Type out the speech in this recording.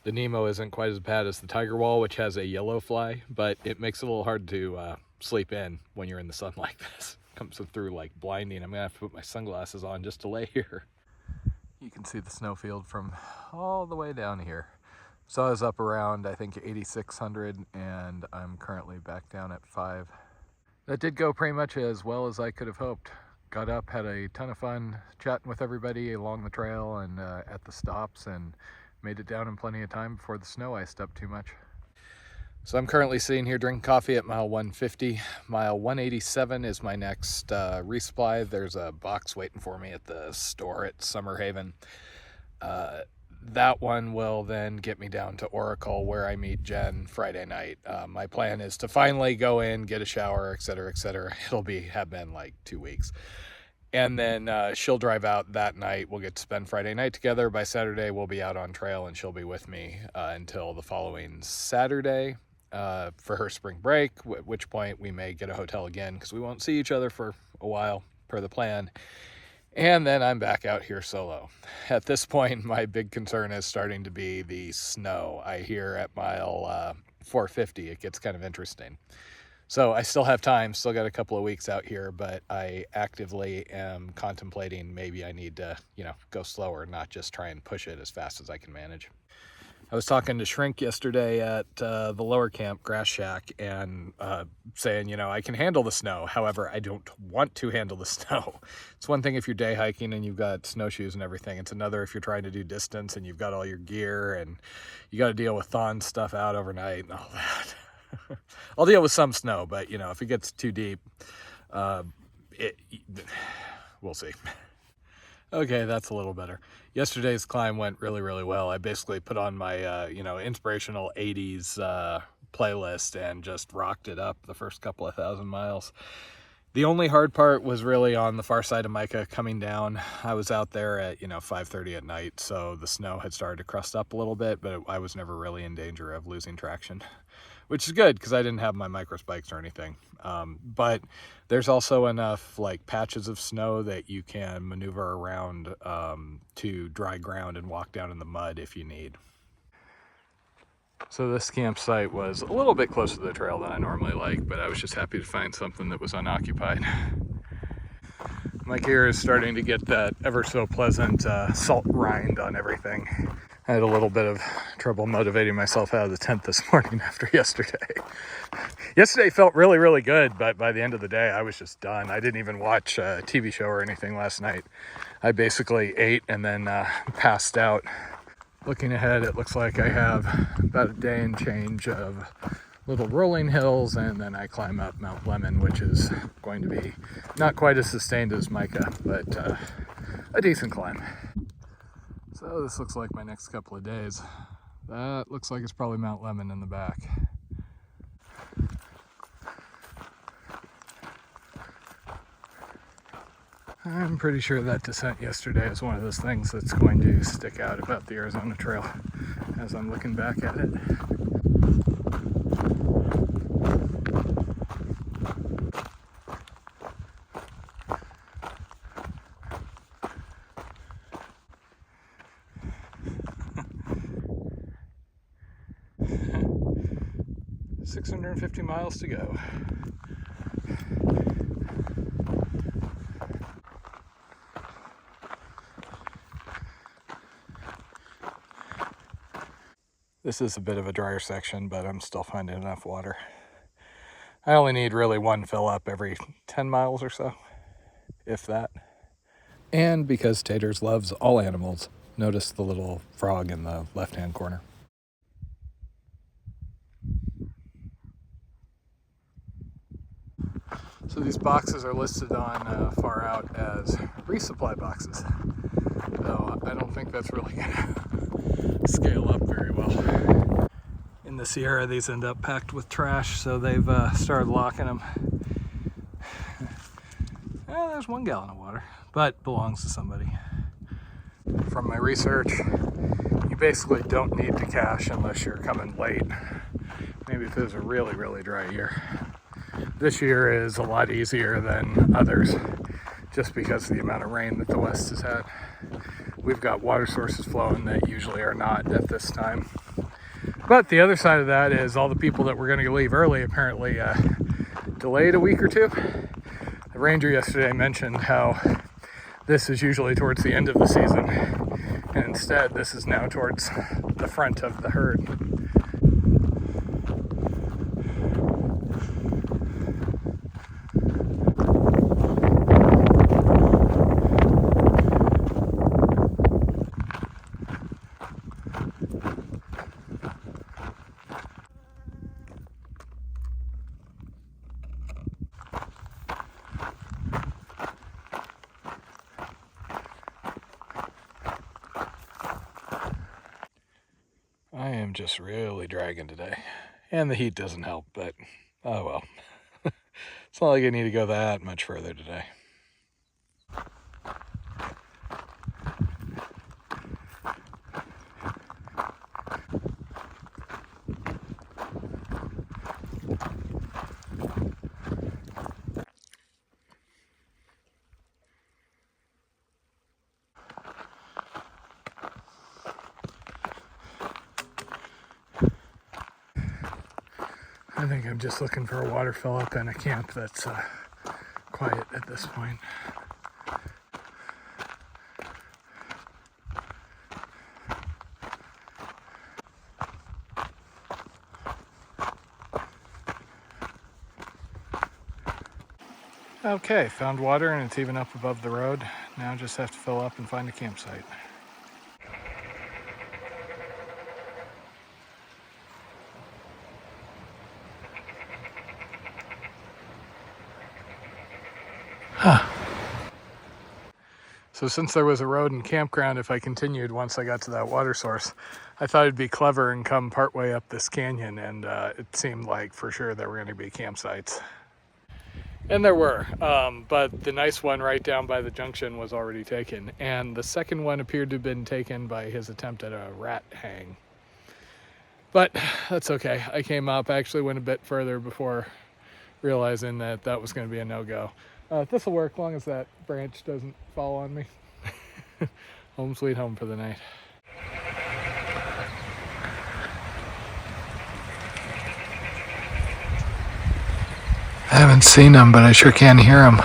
The Nemo isn't quite as bad as the tiger wall, which has a yellow fly, but it makes it a little hard to sleep in when you're in the sun like this. It comes through like blinding. I'm gonna have to put my sunglasses on just to lay here. You can see the snowfield from all the way down here. So I was up around, I think, 8,600, and I'm currently back down at 5. That did go pretty much as well as I could have hoped. Got up, had a ton of fun chatting with everybody along the trail and at the stops, and made it down in plenty of time before the snow iced up too much. So I'm currently sitting here drinking coffee at mile 150. Mile 187 is my next resupply. There's a box waiting for me at the store at Summer Haven. That one will then get me down to Oracle, where I meet Jen Friday night. My plan is to finally go in, get a shower, etc., etc. It'll have been like 2 weeks. And then she'll drive out that night. We'll get to spend Friday night together. By Saturday, we'll be out on trail, and she'll be with me until the following Saturday for her spring break, at which point we may get a hotel again because we won't see each other for a while per the plan. And then I'm back out here solo. At this point, my big concern is starting to be the snow. I hear at mile 450, it gets kind of interesting. So I still have time, still got a couple of weeks out here, but I actively am contemplating maybe I need to, go slower, not just try and push it as fast as I can manage. I was talking to Shrink yesterday at the lower camp, Grass Shack, and saying, I can handle the snow. However, I don't want to handle the snow. It's one thing if you're day hiking and you've got snowshoes and everything. It's another if you're trying to do distance and you've got all your gear and you got to deal with thawing stuff out overnight and all that. I'll deal with some snow, but if it gets too deep, we'll see. Okay, that's a little better. Yesterday's climb went really, really well. I basically put on my, inspirational 80s playlist and just rocked it up the first couple of 1,000 miles. The only hard part was really on the far side of Mica coming down. I was out there at, 5:30 at night, so the snow had started to crust up a little bit, but I was never really in danger of losing traction, which is good because I didn't have my micro spikes or anything. But there's also enough patches of snow that you can maneuver around to dry ground and walk down in the mud if you need. So this campsite was a little bit closer to the trail than I normally like, but I was just happy to find something that was unoccupied. My gear is starting to get that ever so pleasant salt rind on everything. I had a little bit of trouble motivating myself out of the tent this morning after yesterday. Yesterday felt really, really good, but by the end of the day, I was just done. I didn't even watch a TV show or anything last night. I basically ate and then passed out. Looking ahead, it looks like I have about a day and change of little rolling hills, and then I climb up Mount Lemon, which is going to be not quite as sustained as Mica, but a decent climb. So this looks like my next couple of days. That looks like it's probably Mount Lemon in the back. I'm pretty sure that descent yesterday is one of those things that's going to stick out about the Arizona Trail as I'm looking back at it. $650 miles to go. This is a bit of a drier section, but I'm still finding enough water. I only need really one fill up every 10 miles or so, if that. And because Taters loves all animals, notice the little frog in the left-hand corner. So these boxes are listed on Far Out as resupply boxes, though I don't think that's really gonna scale up very well. In the Sierra, these end up packed with trash, so they've started locking them. There's 1 gallon of water, but belongs to somebody. From my research, you basically don't need to cache unless you're coming late. Maybe if it was a really, really dry year. This year is a lot easier than others. just because of the amount of rain that the west has had. We've got water sources flowing that usually are not at this time. But the other side of that is all the people that were going to leave early apparently delayed a week or two. The ranger yesterday mentioned how this is usually towards the end of the season, and instead this is now towards the front of the herd. I am just really dragging today, and the heat doesn't help, but oh well. It's not like I need to go that much further today. I think I'm just looking for a water fill up in a camp that's quiet at this point. Okay, found water and it's even up above the road. Now I just have to fill up and find a campsite. Huh. So since there was a road and campground, if I continued once I got to that water source, I thought it'd be clever and come partway up this canyon, and it seemed like for sure there were going to be campsites. And there were, but the nice one right down by the junction was already taken, and the second one appeared to have been taken by his attempt at a rat hang. But that's okay. I came up, actually went a bit further before realizing that that was going to be a no-go. This will work as long as that branch doesn't fall on me. Home sweet home for the night. I haven't seen him, but I sure can hear him.